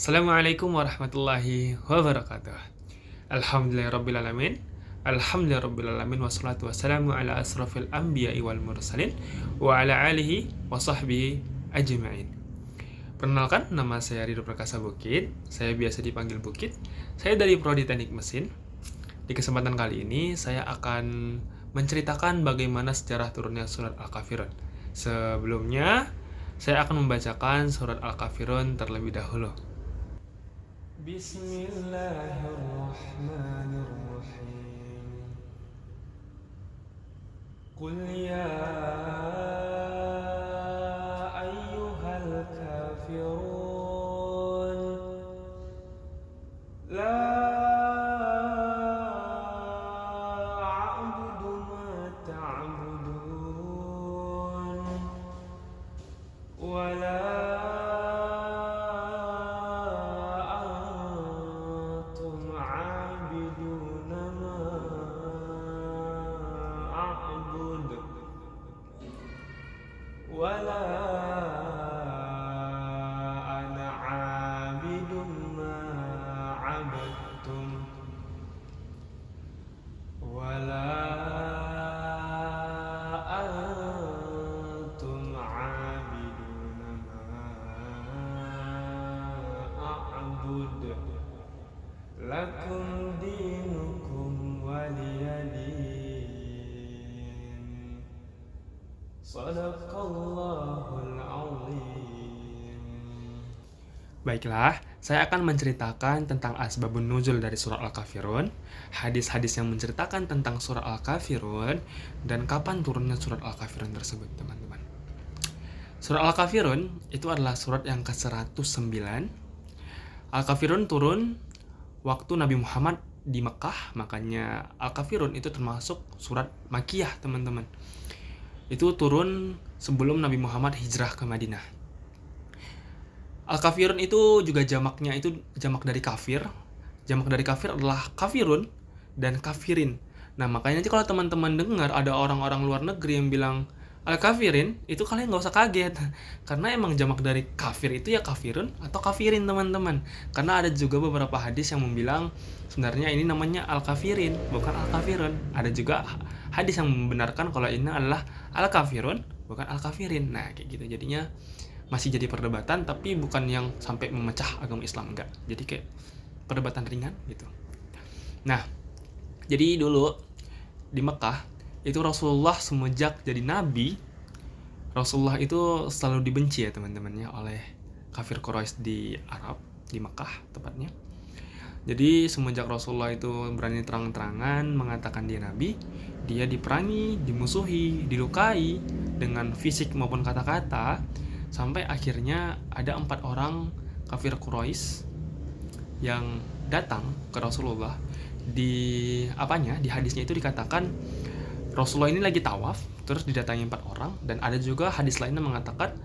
Assalamualaikum warahmatullahi wabarakatuh. Alhamdulillahirrabbilalamin. Alhamdulillahirrabbilalamin. Wassalatu wassalamu ala asrafil anbiya'i wal mursalin wa ala alihi wa sahbihi ajma'in. Perkenalkan, nama saya Ridho Prakasa Bukit. Saya biasa dipanggil Bukit. Saya dari Prodi Teknik Mesin. Di kesempatan kali ini saya akan menceritakan bagaimana sejarah turunnya surat Al-Kafirun. Sebelumnya, saya akan membacakan surat Al-Kafirun terlebih dahulu. Bismillahirrahmanirrahim. Qul ya ayyuhal kafirun la a'budu ma ta'budun wa la ولا أنا عابد ما عبدتم ولا أنتم عابدون ما أعبد لكم دينكم ولي دين. Sadaqallahul Azim. Baiklah, saya akan menceritakan tentang asbabun nuzul dari surah Al-Kafirun, hadis-hadis yang menceritakan tentang surah Al-Kafirun, dan kapan turunnya surat Al-Kafirun tersebut, teman-teman. Surah Al-Kafirun itu adalah surat yang ke-109. Al-Kafirun turun waktu Nabi Muhammad di Mekah, makanya Al-Kafirun itu termasuk surat Makkiyah, teman-teman. Itu turun sebelum Nabi Muhammad hijrah ke Madinah. Al-Kafirun itu juga jamaknya itu jamak dari kafir. Jamak dari kafir adalah kafirun dan kafirin. Nah, makanya nanti kalau teman-teman dengar ada orang-orang luar negeri yang bilang Al-Kafirin, itu kalian nggak usah kaget. Karena emang jamak dari kafir itu ya kafirun atau kafirin, teman-teman. Karena ada juga beberapa hadis yang membilang sebenarnya ini namanya Al-Kafirin, bukan Al-Kafirun. Ada juga hadis yang membenarkan kalau ini adalah Al-Kafirun, bukan Al-Kafirin. Nah, kayak gitu. Jadinya masih jadi perdebatan, tapi bukan yang sampai memecah agama Islam, enggak. Jadi kayak perdebatan ringan gitu. Nah, jadi dulu di Mekah itu Rasulullah semenjak jadi nabi, Rasulullah itu selalu dibenci ya teman-teman ya oleh kafir Quraisy di Arab, di Mekah tepatnya. Jadi semenjak Rasulullah itu berani terang-terangan mengatakan dia nabi, dia diperangi, dimusuhi, dilukai dengan fisik maupun kata-kata, sampai akhirnya ada 4 orang kafir Quraisy yang datang ke Rasulullah. Di hadisnya itu dikatakan Rasulullah ini lagi tawaf, terus didatangi 4 orang, dan ada juga hadis lainnya mengatakan,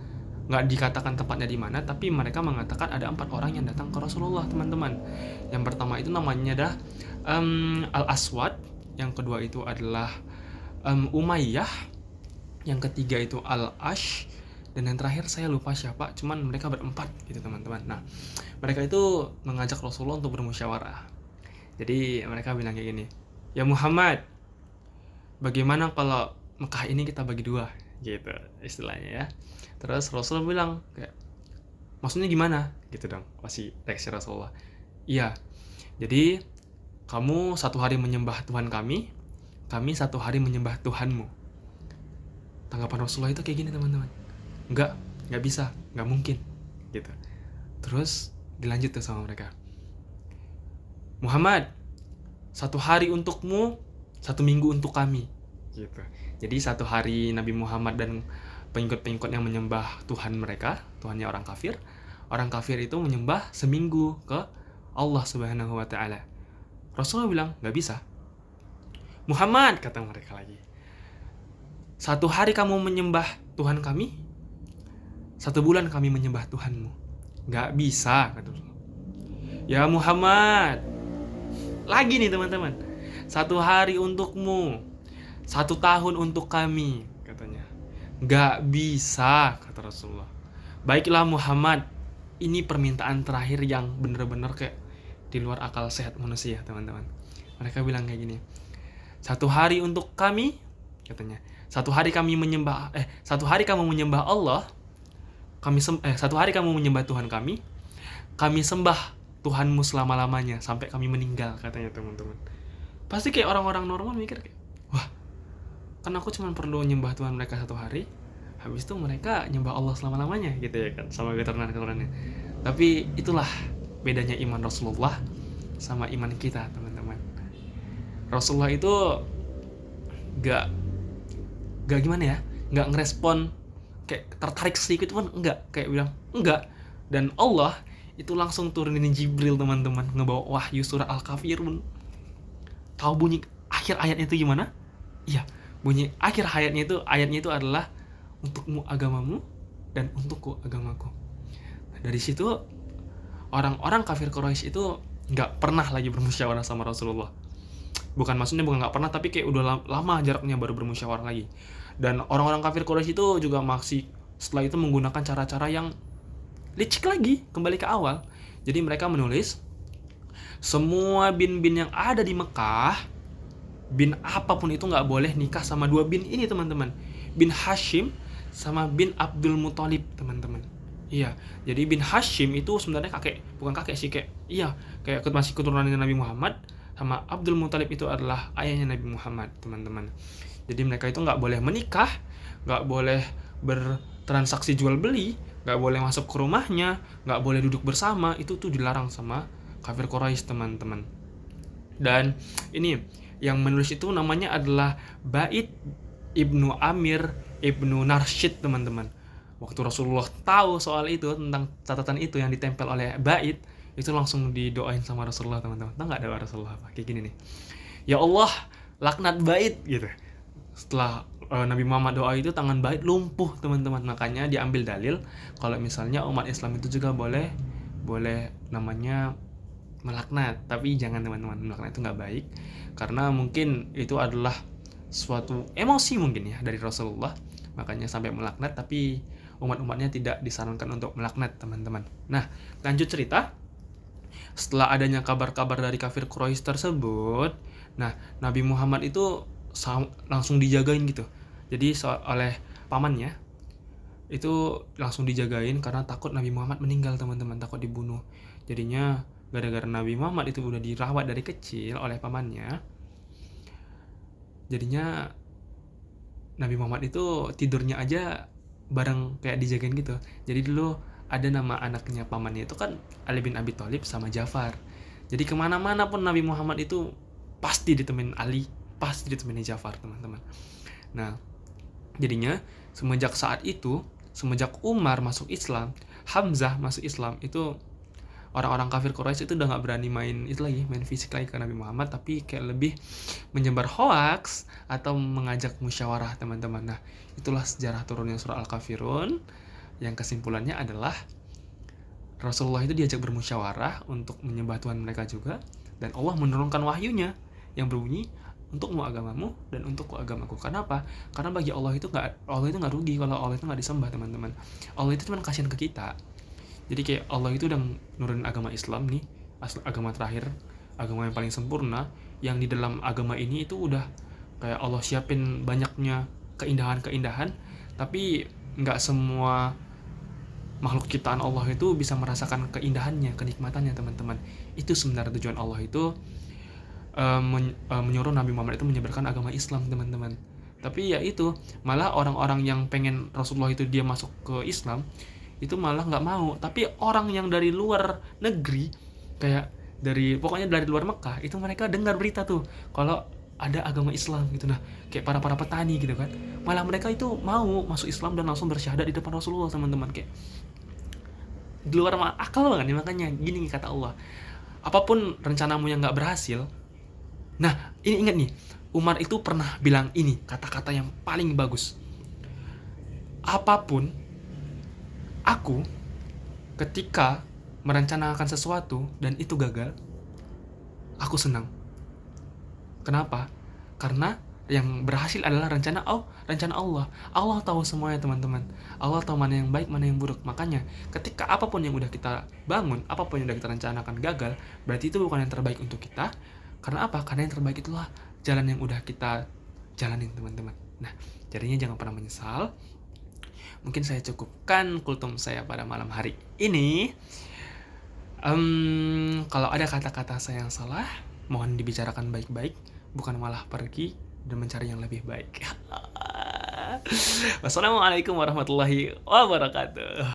nggak dikatakan tempatnya di mana, tapi mereka mengatakan ada 4 orang yang datang ke Rasulullah, teman-teman. Yang pertama itu namanya adalah Al-Aswad, yang kedua itu adalah Umayyah, yang ketiga itu Al-Ash, dan yang terakhir saya lupa siapa, cuman mereka berempat gitu, teman-teman. Nah, mereka itu mengajak Rasulullah untuk bermusyawarah. Jadi mereka bilang kayak gini, ya Muhammad, bagaimana kalau Mekah ini kita bagi 2 gitu istilahnya ya. Terus Rasulullah bilang kayak, maksudnya gimana gitu dong, pasti reaksi Rasulullah. Iya, jadi kamu 1 hari menyembah Tuhan kami 1 hari menyembah Tuhanmu. Tanggapan Rasulullah itu kayak gini, teman-teman, nggak bisa, nggak mungkin gitu. Terus dilanjut tuh sama mereka, Muhammad, 1 hari untukmu, 1 minggu untuk kami gitu. Jadi 1 hari Nabi Muhammad dan pengikut-pengikut yang menyembah Tuhan mereka, Tuhannya orang kafir itu menyembah seminggu ke Allah Subhanahu wa taala. Rasulullah bilang, "Enggak bisa." Muhammad, kata mereka lagi, 1 hari kamu menyembah Tuhan kami, 1 bulan kami menyembah Tuhanmu. Enggak bisa, kata Rasulullah. Ya Muhammad, lagi nih teman-teman, 1 hari untukmu, 1 tahun untuk kami, katanya. Gak bisa, kata Rasulullah. Baiklah Muhammad, ini permintaan terakhir yang bener-bener kayak di luar akal sehat manusia, teman-teman. Mereka bilang kayak gini, satu hari untuk kami, katanya, satu hari kamu menyembah Allah, satu hari kamu menyembah Tuhan kami sembah Tuhanmu selama-lamanya sampai kami meninggal, katanya, teman-teman. Pasti kayak orang-orang normal mikir kayak, wah, kan aku cuma perlu nyembah Tuhan mereka satu hari, habis itu mereka nyembah Allah selama-lamanya, gitu ya kan, sama keturunan-keturunannya. Tapi itulah bedanya iman Rasulullah sama iman kita, teman-teman. Rasulullah itu gak gimana ya, gak ngerespon kayak tertarik sedikit pun, enggak, kayak bilang enggak. Dan Allah itu langsung turunin Jibril, teman-teman, ngebawa wahyu surah Al-Kafirun. Tahu bunyi akhir ayatnya itu gimana? Iya, bunyi akhir ayatnya itu adalah untukmu agamamu dan untukku agamaku. Nah, dari situ orang-orang kafir Quraisy itu nggak pernah lagi bermusyawarah sama Rasulullah. Bukan nggak pernah, tapi kayak udah lama jaraknya baru bermusyawarah lagi. Dan orang-orang kafir Quraisy itu juga masih setelah itu menggunakan cara-cara yang licik lagi, kembali ke awal. Jadi mereka menulis, semua bin-bin yang ada di Mekah, bin apapun itu nggak boleh nikah sama dua bin ini, teman-teman. Bin Hashim sama bin Abdul Muthalib, teman-teman. Iya, jadi bin Hashim itu sebenarnya bukan kakek sih, kayak masih keturunan Nabi Muhammad, sama Abdul Muthalib itu adalah ayahnya Nabi Muhammad, teman-teman. Jadi mereka itu nggak boleh menikah, nggak boleh bertransaksi jual beli, nggak boleh masuk ke rumahnya, nggak boleh duduk bersama, itu tuh dilarang sama kafir Quraisy, teman-teman. Dan ini yang menulis itu namanya adalah Ba'id ibnu Amir ibnu Narshid, teman-teman. Waktu Rasulullah tahu soal itu, tentang catatan itu yang ditempel oleh Ba'id, itu langsung didoain sama Rasulullah, teman-teman. Tahu nggak doa Rasulullah apa? Kayak gini nih, ya Allah, laknat Ba'id, gitu. Setelah Nabi Muhammad doa itu, tangan Ba'id lumpuh, teman-teman. Makanya diambil dalil kalau misalnya umat Islam itu juga boleh namanya melaknat, tapi jangan, teman-teman. Melaknat itu nggak baik, karena mungkin itu adalah suatu emosi mungkin ya dari Rasulullah, makanya sampai melaknat, tapi umat-umatnya tidak disarankan untuk melaknat, teman-teman. Nah, lanjut cerita. Setelah adanya kabar-kabar dari kafir Quraisy tersebut, nah, Nabi Muhammad itu langsung dijagain gitu. Jadi oleh pamannya itu langsung dijagain karena takut Nabi Muhammad meninggal, teman-teman, takut dibunuh. Jadinya gara-gara Nabi Muhammad itu udah dirawat dari kecil oleh pamannya, jadinya Nabi Muhammad itu tidurnya aja bareng kayak dijagain gitu. Jadi dulu ada nama anaknya pamannya itu kan Ali bin Abi Thalib sama Ja'far. Jadi kemana-mana pun Nabi Muhammad itu pasti ditemenin Ali, pasti ditemenin Ja'far, teman-teman. Nah, jadinya semenjak Umar masuk Islam, Hamzah masuk Islam, itu orang-orang kafir Quraisy itu udah nggak berani main fisik lagi ke Nabi Muhammad, tapi kayak lebih menyebar hoax atau mengajak musyawarah, teman-teman. Nah, itulah sejarah turunnya surah Al-Kafirun, yang kesimpulannya adalah Rasulullah itu diajak bermusyawarah untuk menyembah Tuhan mereka juga, dan Allah menurunkan wahyunya yang berbunyi, untukmu agamamu dan untukku agamaku. Kenapa? Karena bagi Allah itu nggak rugi kalau Allah itu nggak disembah, teman-teman. Allah itu cuma kasihan ke kita. Jadi kayak Allah itu udah nurunin agama Islam nih, agama terakhir, agama yang paling sempurna, yang di dalam agama ini itu udah kayak Allah siapin banyaknya keindahan-keindahan, tapi nggak semua makhluk ciptaan Allah itu bisa merasakan keindahannya, kenikmatannya, teman-teman. Itu sebenarnya tujuan Allah itu menyuruh Nabi Muhammad itu menyebarkan agama Islam, teman-teman. Tapi ya itu, malah orang-orang yang pengen Rasulullah itu dia masuk ke Islam itu malah nggak mau. Tapi orang yang dari luar negeri, kayak pokoknya dari luar Mekah, itu mereka dengar berita tuh kalau ada agama Islam gitu. Nah, kayak para petani gitu kan, malah mereka itu mau masuk Islam dan langsung bersyahadat di depan Rasulullah, teman-teman. Kayak di luar akal banget nih. Makanya gini kata Allah, apapun rencanamu yang nggak berhasil. Nah, ini ingat nih, Umar itu pernah bilang ini kata-kata yang paling bagus, apapun aku ketika merencanakan sesuatu dan itu gagal, aku senang. Kenapa? Karena Yang berhasil adalah rencana Allah. Allah tahu semuanya, teman-teman. Allah tahu mana yang baik, mana yang buruk. Makanya, ketika apapun yang udah kita bangun, apapun yang udah kita rencanakan gagal, berarti itu bukan yang terbaik untuk kita. Karena apa? Karena yang terbaik itulah jalan yang udah kita jalanin, teman-teman. Nah, jadinya jangan pernah menyesal. Mungkin saya cukupkan kultum saya pada malam hari ini. Kalau ada kata-kata saya yang salah, mohon dibicarakan baik-baik, bukan malah pergi dan mencari yang lebih baik. Wassalamualaikum warahmatullahi wabarakatuh.